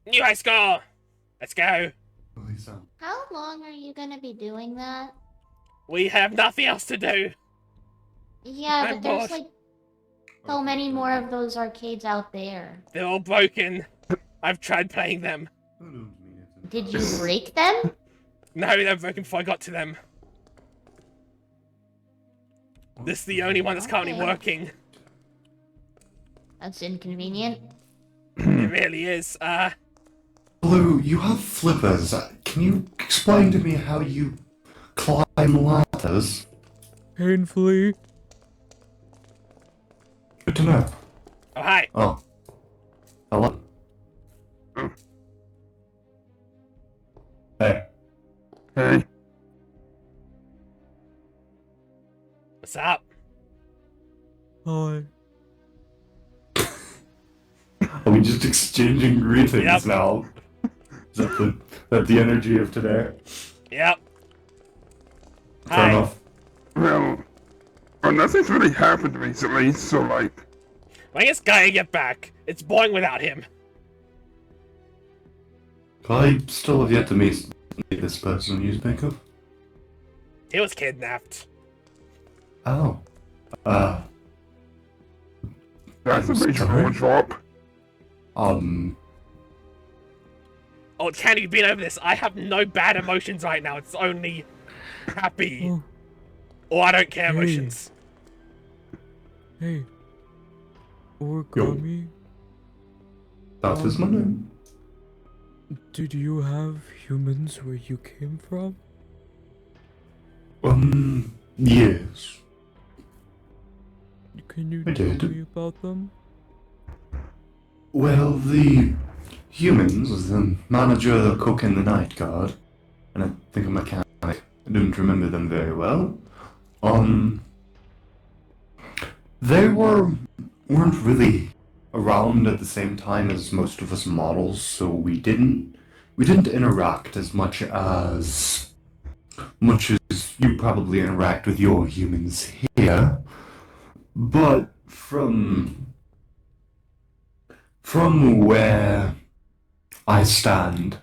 New high score! Let's go. Lisa. How long are you gonna be doing that? We have nothing else to do. Yeah, I'm but there's bored. like so many more of those arcades out there. They're all broken. I've tried playing them. Did you break them? No, they're broken before I got to them. This is the only one that's currently Okay. working. That's inconvenient. It really is. Blue, you have flippers. Can you explain to me how you climb ladders? Painfully. Good to know. Oh, hi. Oh. Hello? Hey. Hey. What's up? Hi. Are we just exchanging greetings Yep. now? Is that the energy of today? Yep. Fair Hi. enough. Well, nothing's really happened recently, so like... When is Guy get back? It's boring without him. I still have yet to meet this person you speak of. He was kidnapped. Oh. That's a I'm major sorry. drop. Oh, can you been over this? I have no bad emotions right now. It's only happy. Oh, Or I don't care Hey. emotions. hey. Origami, That is my name. did you have humans where you came from? Yes. Can you I tell did. me about them? Well, the humans, the manager, the cook, and the night guard, and I think a mechanic. I didn't remember them very well. They weren't really around at the same time as most of us models, so we didn't interact as much as you probably interact with your humans here. But from where I stand,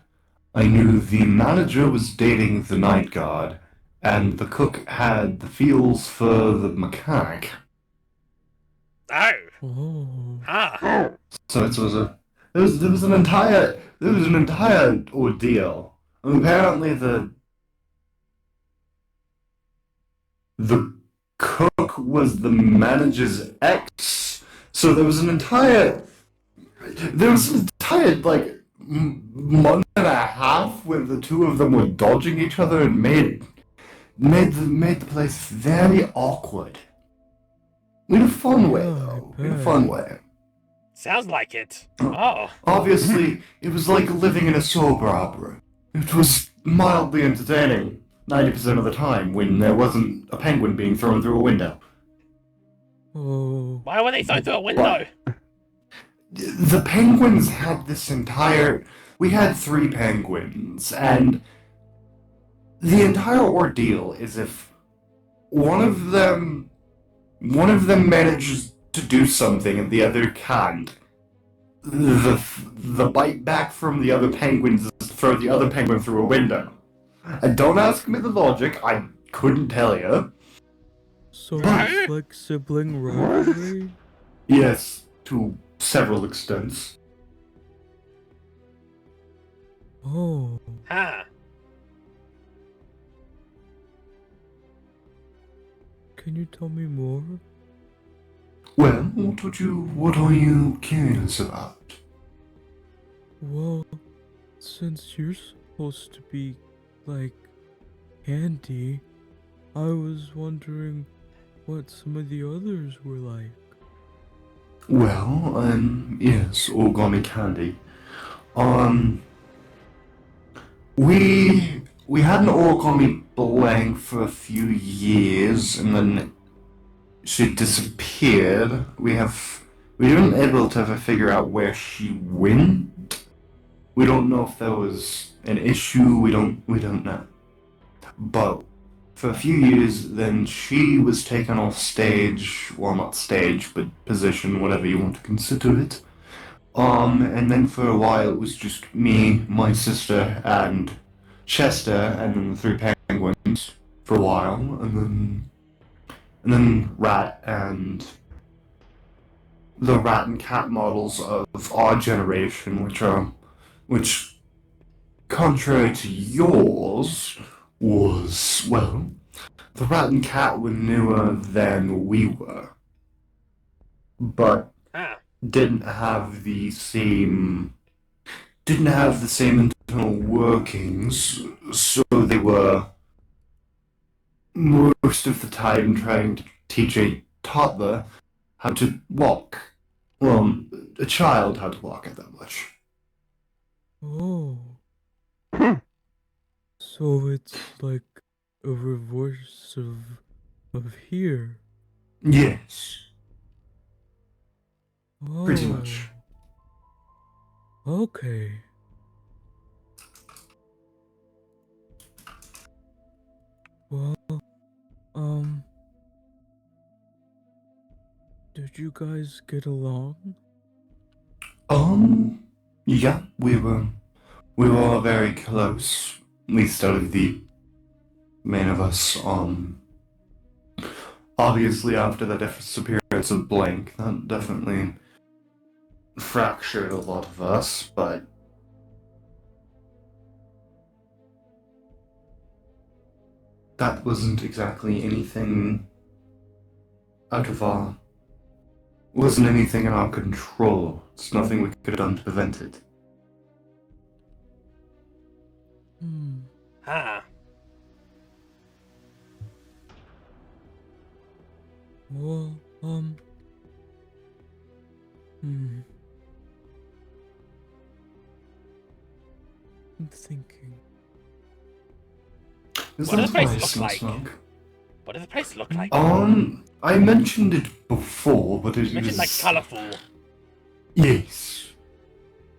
I knew the manager was dating the night guard, and the cook had the feels for the mechanic. Oh. Oh. Ah. Oh, So it was there was an entire ordeal. Apparently the cook was the manager's ex, so there was an entire like month and a half where the two of them were dodging each other and made the place very awkward. In a fun way, Yeah, I though. In a bet. fun way. Sounds like it. Oh. Obviously, it was like living in a soap opera. It was mildly entertaining 90% of the time when there wasn't a penguin being thrown through a window. Oh. Why were they thrown through a window? The penguins had this entire... We had 3 penguins, and the entire ordeal is if one of them manages to do something and the other can't, the bite back from the other penguins is to throw the other penguin through a window. And don't ask me the logic, I couldn't tell you. So What? it's like sibling rivalry? Yes, to several extents. Oh. Huh. Can you tell me more? Well, what are you curious about? Well, since you're supposed to be, like, handy, I was wondering what some of the others were like. Well, yes, Origami Candy. We had an Origami blank for a few years, and then she disappeared. We weren't able to ever figure out where she went. We don't know if there was an issue. We don't know. But for a few years, then she was taken off stage. Well, not stage, but position, whatever you want to consider it. And then for a while it was just me, my sister, and Chester, and then the three penguins for a while, and then Rat and the rat and cat models of our generation, which, contrary to yours, was, well, the rat and cat were newer than we were, but didn't have the same internal workings, so they were most of the time trying to teach a toddler how to walk. Well, a child how to walk at that much. Oh. So it's like a reverse of here. Yes, Oh. pretty much. Okay. Well, did you guys get along? Yeah, we were all very close, at least out of the main of us. Obviously after the disappearance of Blank, that definitely fractured a lot of us, but that wasn't exactly anything wasn't anything in our control. It's nothing we could have done to prevent it. Well, I'm thinking. Is What that does the place nice look and like? snug? What does the place look like? I mentioned it before, but it You mentioned was... like colourful. Yes.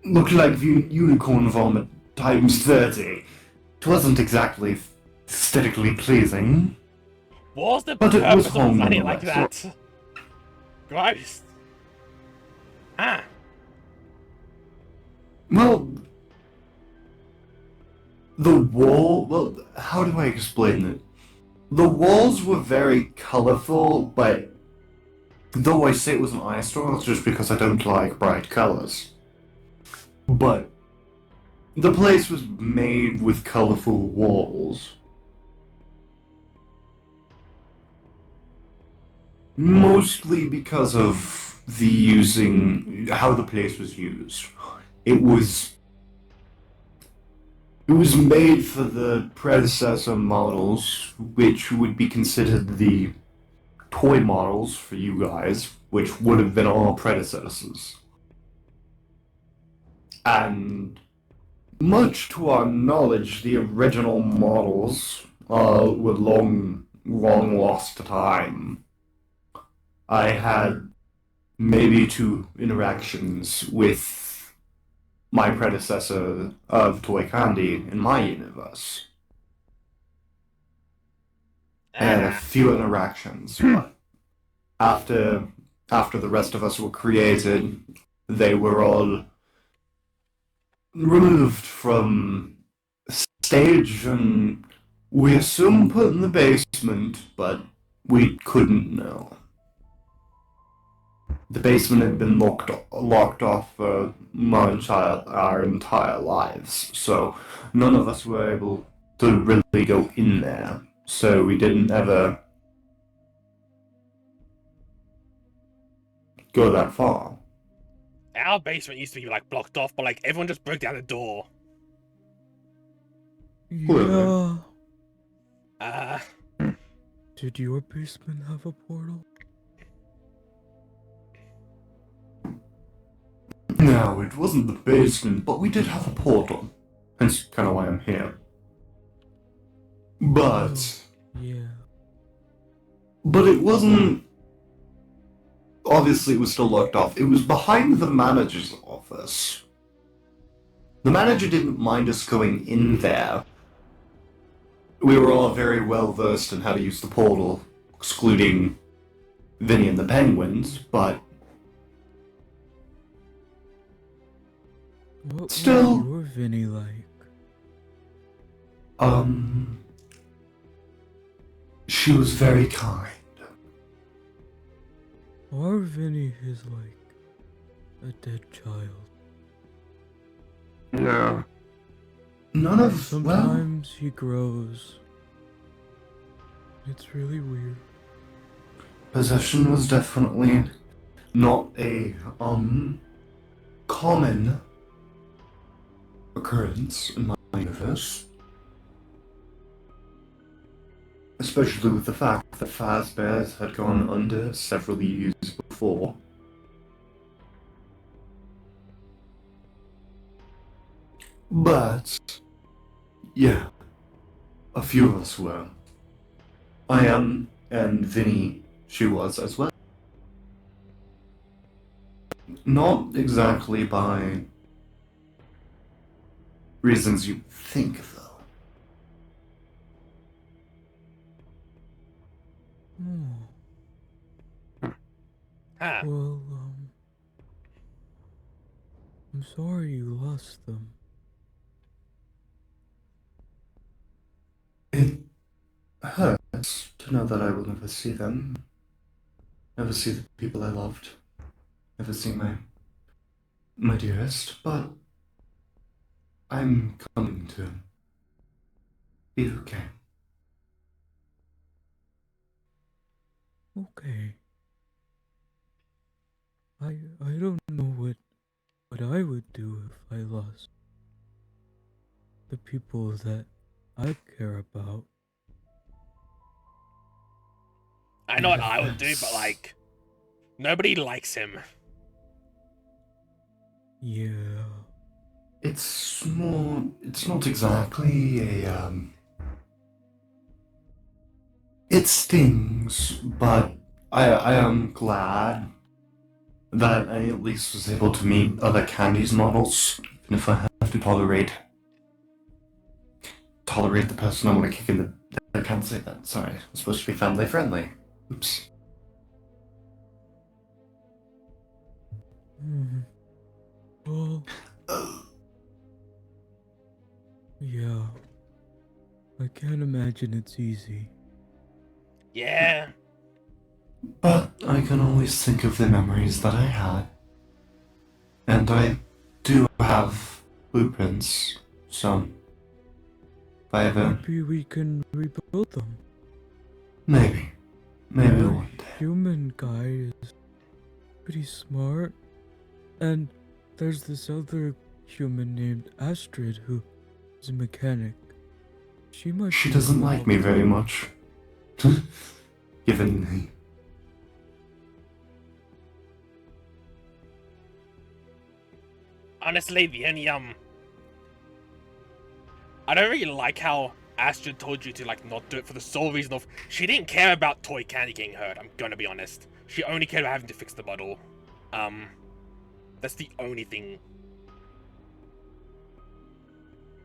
Looked like unicorn vomit times 30. It wasn't exactly aesthetically pleasing. What's the But it was purpose of home planning it like nonetheless. that? Gross. Well, how do I explain it? The walls were very colourful, but though I say it was an eye store, that's just because I don't like bright colours. But the place was made with colourful walls. Mostly because of how the place was used. It was made for the predecessor models, which would be considered the toy models for you guys, which would have been our predecessors. And much to our knowledge, the original models were long lost to time. I had maybe 2 interactions with my predecessor of Toy Candy in my universe. And a few interactions, but after the rest of us were created, they were all removed from stage and we assumed put in the basement, but we couldn't know. The basement had been locked off for our entire lives, so none of us were able to really go in there. So we didn't ever go that far. Our basement used to be like blocked off, but like everyone just broke down the door. Yeah. Uh, Did your basement have a portal? No, it wasn't the basement, but we did have a portal. Hence kind of why I'm here. But Yeah. But it wasn't... Obviously, it was still locked off. It was behind the manager's office. The manager didn't mind us going in there. We were all very well versed in how to use the portal, excluding Vinnie and the penguins, but What Still- was your Vinnie like? She was very kind. Our Vinnie is like a dead child. Yeah. None of, well, Sometimes he grows. It's really weird. possession was definitely not a, common occurrence in my universe. Especially with the fact that Fazbear's had gone under several years before. But, yeah, a few of us were. I am, and Vinnie, she was as well. Not exactly by reasons you think, though. Oh. Huh. Well, I'm sorry you lost them. It hurts to know that I will never see them. Never see the people I loved. Never see my dearest, but I'm coming to be okay. Okay. I don't know what I would do if I lost the people that I care about. I know what I would do, but like, nobody likes him. Yeah. It's not exactly a, it stings, but I am glad that I at least was able to meet other Candy's models, even if I have to tolerate the person I want to kick in the... I can't say that, sorry. It's supposed to be family friendly. Oops. Well, yeah. I can't imagine it's easy. Yeah. But I can always think of the memories that I had. And I do have blueprints, so if I ever... Maybe we can rebuild them. Maybe Our one day. human guy is pretty smart. And there's this other human named Astrid who is a mechanic. She might She be doesn't like me helpful. very much. Given the... Honestly, the only I don't really like how Astrid told you to like not do it for the sole reason of she didn't care about Toy Candy getting hurt. I'm gonna be honest. She only cared about having to fix the bottle. That's the only thing.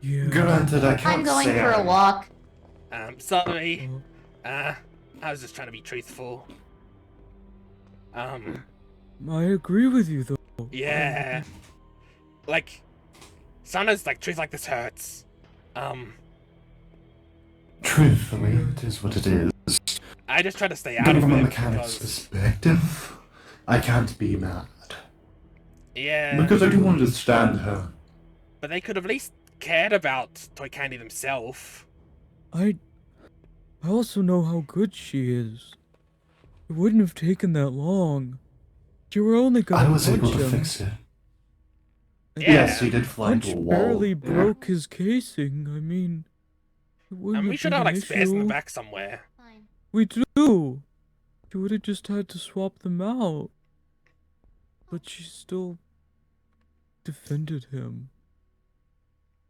Yeah. Granted, I can't I'm going say for a I'm- walk. Sorry. Oh, I was just trying to be truthful. I agree with you though. Yeah. Like, sometimes like truth like this hurts. Truthfully, it is what it is. I just try to stay out But of from a it mechanic's because, perspective, I can't be mad. yeah. Because I do understand her. But they could have at least cared about Toy Candy themselves. I also know how good she is. It wouldn't have taken that long. You were only gonna I was able punch to him. fix it. Yeah. Yes, he did fly Punch into a wall. barely Yeah. broke his casing. I mean, it wouldn't And we have should been have an like spares in the issue. back somewhere. Fine. We do. You would have just had to swap them out. But she still defended him.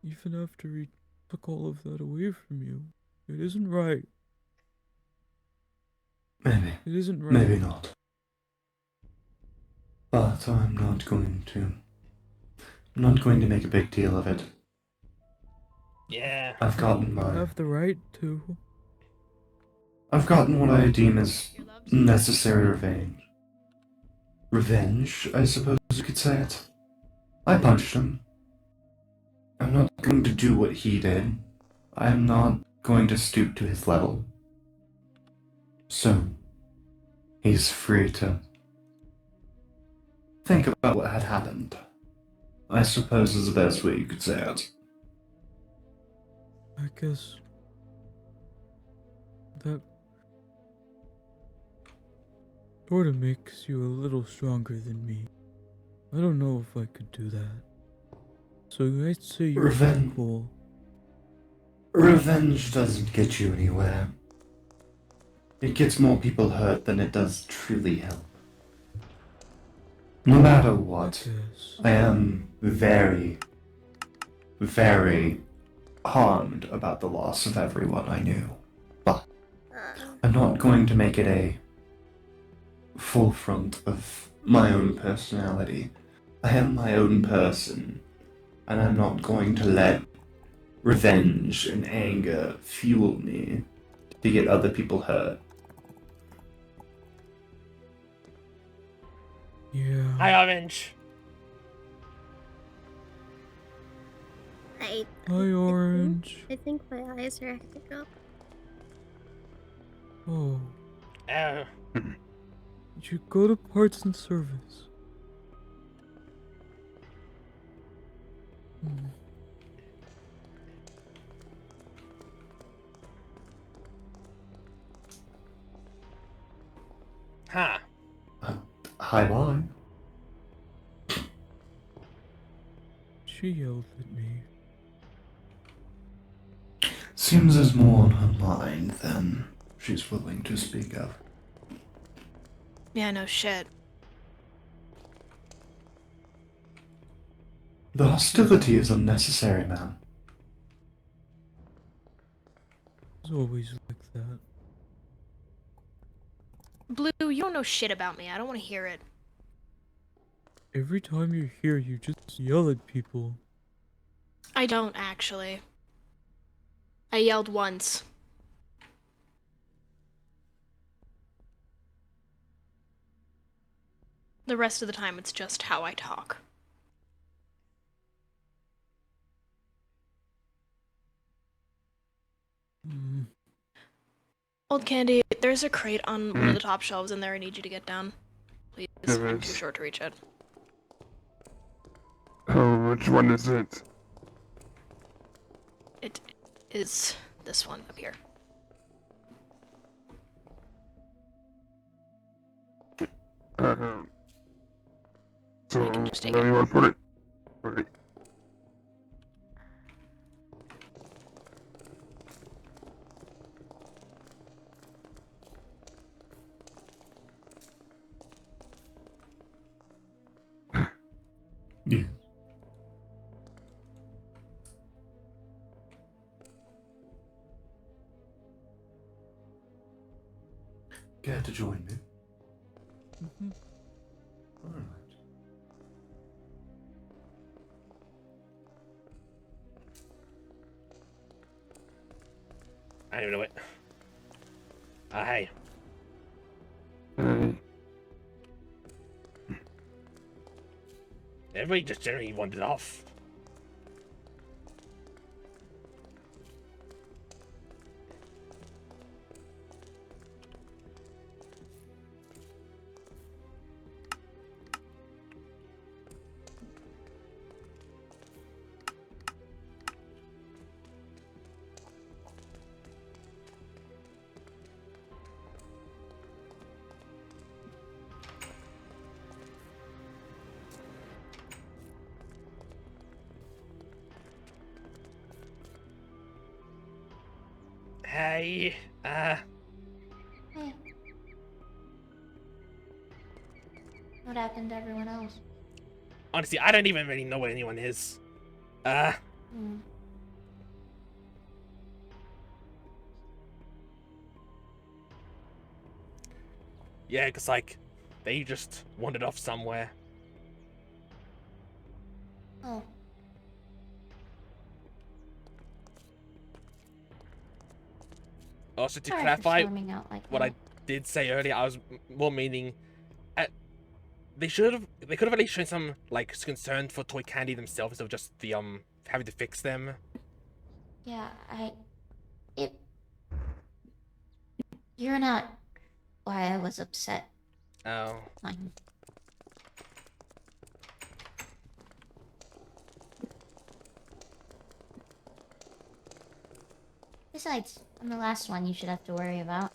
Even after he took all of that away from you. It isn't right. Maybe. It isn't right. Maybe not. But I'm not going to make a big deal of it. Yeah. I've gotten You my... have the right to. I've gotten what I deem as necessary revenge. Revenge, I suppose you could say it. I punched him. I'm not going to do what he did. I'm not going to stoop to his level. So, he's free to think about what had happened. I suppose is the best way you could say it. I guess that sort of makes you a little stronger than me. I don't know if I could do that. So I'd say you're cool. Revenge doesn't get you anywhere. It gets more people hurt than it does truly help. No matter what, I am very, very harmed about the loss of everyone I knew. But I'm not going to make it a forefront of my own personality. I am my own person, and I'm not going to let revenge and anger fuel me to get other people hurt. Yeah. Hi, Orange. Hi, Orange. I think my eyes are acting up. Oh. Oh. Did you go to parts and service? Huh. Hi, bye. She yelled at me. Seems there's more on her mind than she's willing to speak of. Yeah, no shit. The hostility is unnecessary, ma'am. It's always like that. Blue, you don't know shit about me. I don't want to hear it. Every time you're here, you just yell at people. I don't, actually. I yelled once. The rest of the time, it's just how I talk. Old Candy, there's a crate on one of the top shelves in there I need you to get down. Please, I'm too short to reach it. Oh, which one is it? It is this one up here. So, You can just take where it. you want to put it? Right. Yeah. Care to join me? Alright. I don't even know it. Hey. Everybody just generally wandered off. Hey, Hey. What happened to everyone else? honestly, I don't even really know where anyone is. Hmm. Yeah, 'cause like, they just wandered off somewhere. Oh. Also, to Sorry for clarify storming out like what that. I did say earlier, I was more meaning, They could have at least shown some like concern for Toy Candy themselves instead of just the having to fix them. Yeah, You're not why I was upset. Oh. Fine. Besides, I'm the last one you should have to worry about.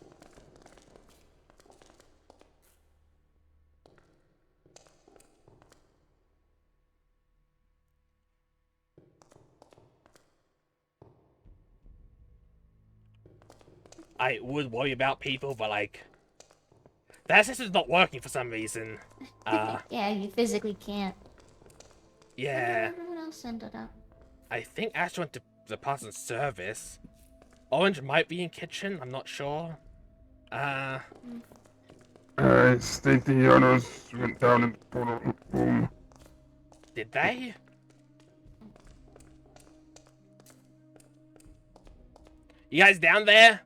I would worry about people, but like, that system's not working for some reason. Yeah, you physically can't. Yeah. What else ended up? I think Astrid went to the person's service. Orange might be in kitchen, I'm not sure. I think the owners went down in the portal room. Did they? You guys down there?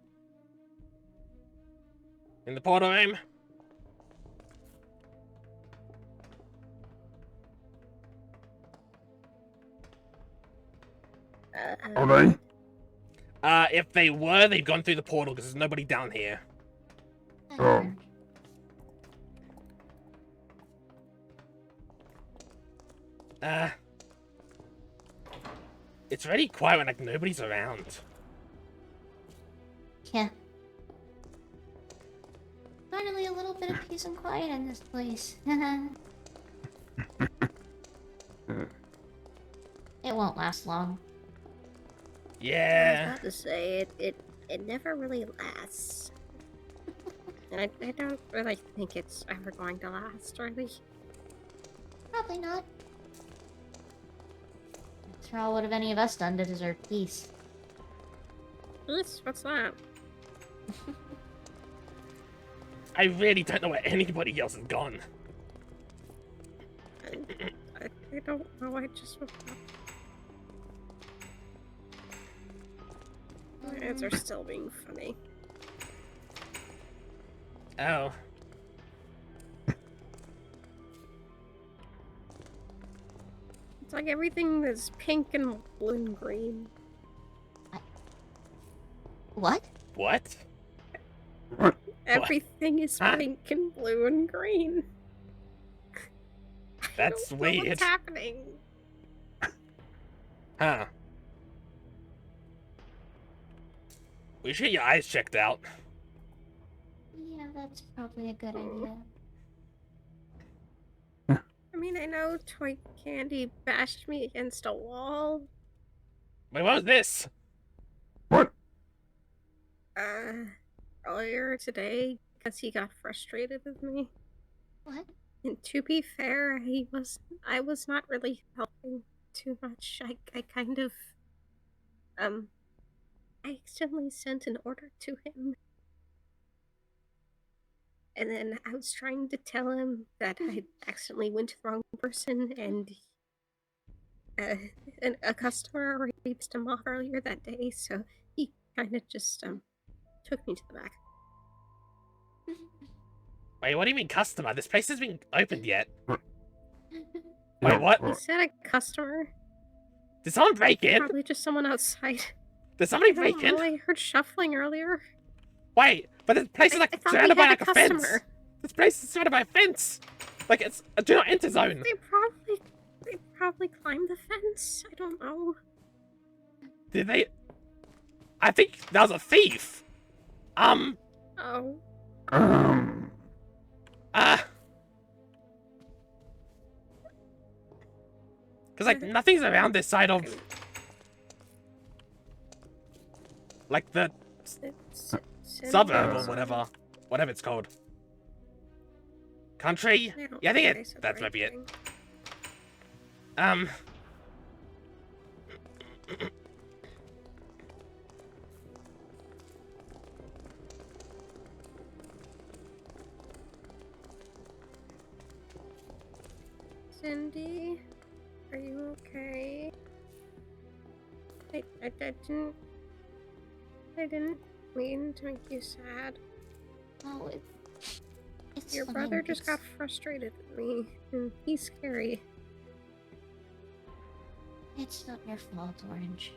In the portal room? Are they? If they were, they've gone through the portal because there's nobody down here. Oh. It's really quiet when like nobody's around. Yeah. Finally, a little bit of peace and quiet in this place. It won't last long. I Yeah. was about to say, it never really lasts. I don't really think it's ever going to last, really. Probably not. After all, what have any of us done to deserve peace? What's that? I really don't know where anybody else has gone. I don't know, I just... My hands are still being funny. Oh. It's like everything is pink and blue and green. What? What? Everything is Huh? pink and blue and green. That's I don't know weird. what's happening? Huh. We should get your eyes checked out. Yeah, that's probably a good idea. I mean, I know Toy Candy bashed me against a wall. Wait, what was this? What? Earlier today, because he got frustrated with me. What? And to be fair, I was not really helping too much. I kind of, I accidentally sent an order to him. And then I was trying to tell him that I accidentally went to the wrong person, and a customer already pissed him off earlier that day, so he kind of just took me to the back. Wait, what do you mean customer? This place hasn't been opened yet. Yeah, Wait, what? He said a customer. Did someone break in? Probably just someone outside. Did somebody I break don't know, in? I heard shuffling earlier. Wait, but this place is I like thought we surrounded by had like a a fence. customer. This place is surrounded by a fence. Like it's a do not enter zone. They probably climbed the fence. I don't know. Did they? I think that was a thief. Oh. Cause like nothing's around this side of like the suburb or whatever it's called. Country? Yeah, I think that might be it. Cindy, are you okay? I didn't mean to make you sad. Oh, it's Your fine, brother just it's- got frustrated with me, and he's scary. It's not your fault, Orange.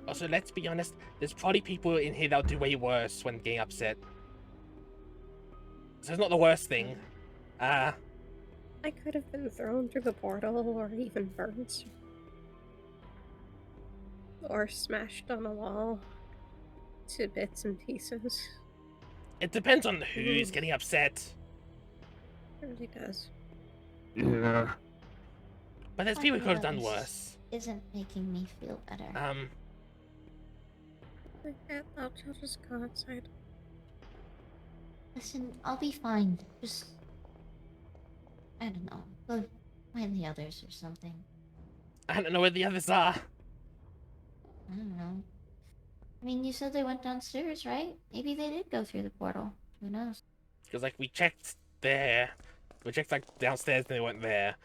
Also, let's be honest, there's probably people in here that'll do way worse when getting upset. So it's not the worst thing. I could have been thrown through the portal, or even burned. Or smashed on a wall to bits and pieces. It depends on who's getting upset. It really does. Yeah. But there's people who could have done worse. Isn't making me feel better. I'll just go outside. Listen, I'll be fine. Just... I don't know. Go find the others or something. I don't know where the others are. I don't know. I mean, you said they went downstairs, right? Maybe they did go through the portal. Who knows? Because, like, we checked there. We checked, like, downstairs and they weren't there.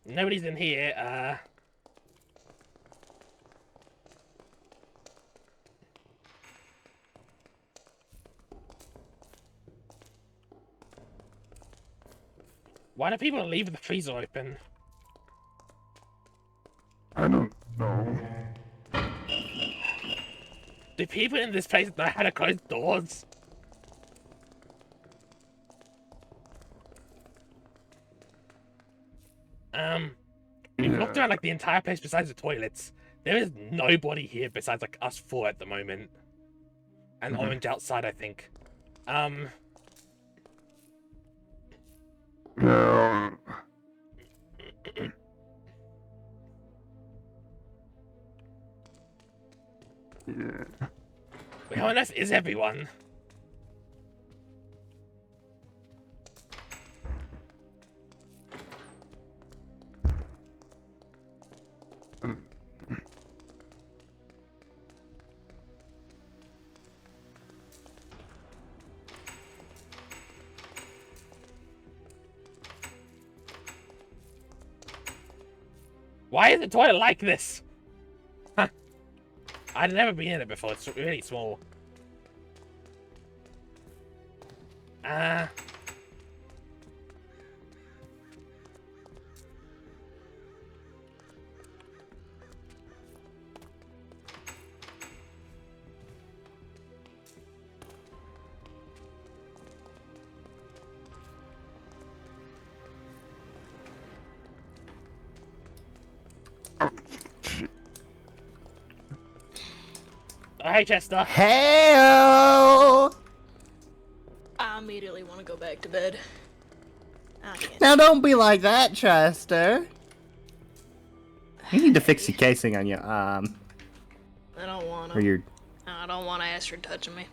Nobody's in here, Why do people leave the freezer open? I don't know. Do people in this place know how to close doors? We've looked around like the entire place besides the toilets. There is nobody here besides like us four at the moment. And Orange outside, I think. No. Yeah. Where on earth is everyone? Why is the toilet like this? Huh. I'd never been in it before. It's really small. Hey, Chester. Hey-o! I immediately want to go back to bed. I can't. Now don't be like that, Chester. You need to fix the casing on your arm. I don't want Or to. your... I don't want Astrid touching me.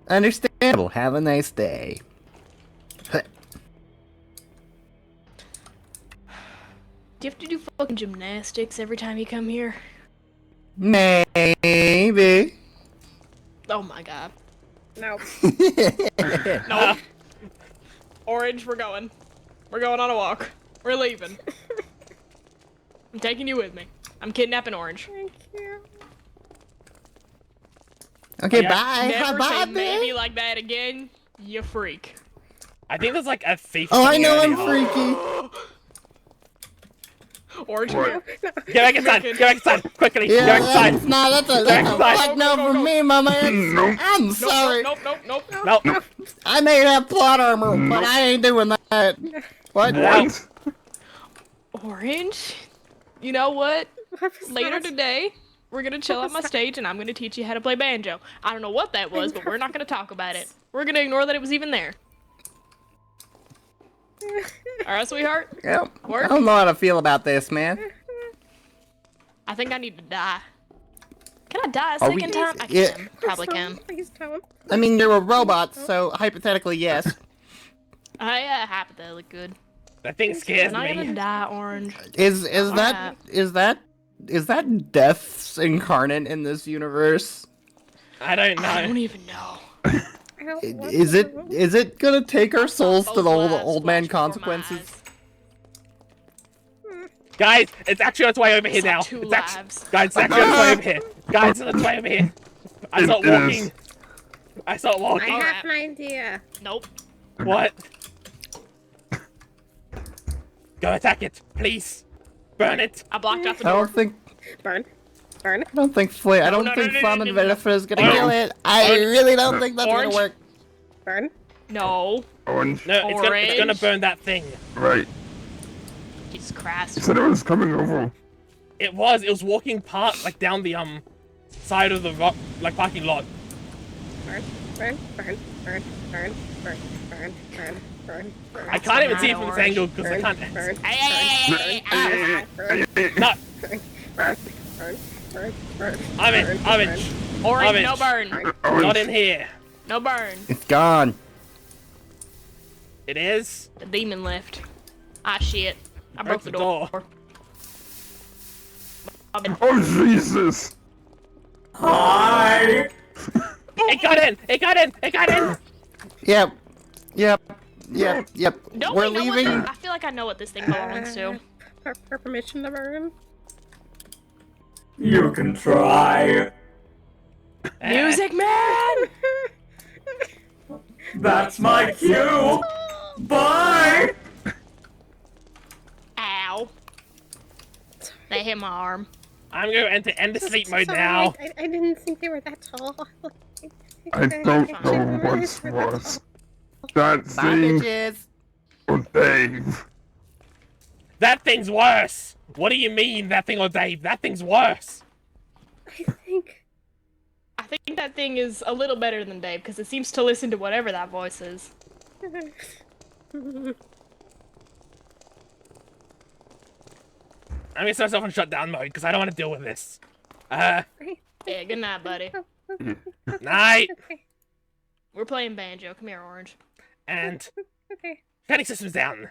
Understandable. Have a nice day. Do you have to do fucking gymnastics every time you come here? Maybe. Oh my god. No. No. Orange, we're going. We're going on a walk. We're leaving. I'm taking you with me. I'm kidnapping Orange. Thank you. Okay, Yeah, bye. Never Bye, say babe. maybe like that again, you freak. I think there's like a thief. Oh, I coming know out I'm of the hall. freaky. Orange, What? Get back inside! Get back inside! Quickly! Yeah, Get back that's inside! not, that's a Back fuck no Go, go, for go. me, mama. It's- Nope. I'm Nope, sorry. nope, nope, nope, nope. No! I may have plot armor, but I ain't doing that. What? What? Orange? You know what? What was Later that? today, we're gonna chill What on my was that? stage and I'm gonna teach you how to play banjo. I don't know what that was, but we're not gonna talk about it. We're gonna ignore that it was even there. Alright, sweetheart? Yep. I Work? don't know how to feel about this, man. I think I need to die. Can I die a Are we- second time? I Yeah. can. Probably can. Please don't. I mean, you're a robot, so hypothetically, yes. I hypothetically good. That thing scares I'm not gonna me. die, Orange. Is Alright. that death's incarnate in this universe? I don't know. I don't even know. I don't want Is to. it gonna take our souls to the Both labs old man flash before my consequences? eyes. Guys, it's actually on its way over here It's like now. two It's actually, labs. guys, it's actually on its way over here. Guys, it's on its way over here. I start It is. walking. I start I walking. have an idea. Nope. What? Go attack it, please. Burn it. I blocked out the I door. don't think Burn. I don't think Flamin' Venifer is gonna kill it. I really don't think that's Orange? gonna work. Burn. No. Orange. No, it's gonna Orange. burn that thing. Right. Jesus You Christ. said it was coming over. It was walking like down the side of the parking lot. Burn. Burn. Burn. Burn. Burn. Burn. Burn. Burn. Burn. Burn. I can't even see it from this Orange. angle because I can't. Burn. No, Burn. Burn. Burn. I'm in. Orange. Orange, no Orange. burn. Orange. Not in here. No burn. It's gone. It is. The demon left. Ah, shit. I broke the door. Oh, Jesus! Hi! It got in. It got in. It got in. Yep. Don't We're we know leaving. I feel like I know what this thing belongs to. Permission to burn. You can try. Music man! That's my cue. Bye! Ow. They hit my arm. I'm gonna enter end sleep mode Sorry, now. I didn't think they were that tall. I don't know what was. That Bye, thing bitches. or Dave. That thing's worse. What do you mean, that thing or Dave? That thing's worse. I think that thing is a little better than Dave because it seems to listen to whatever that voice is. I'm gonna set myself on shutdown mode because I don't want to deal with this. Yeah, good night, buddy. Night. We're playing banjo. Come here, Orange. And Okay. Freddy system's down.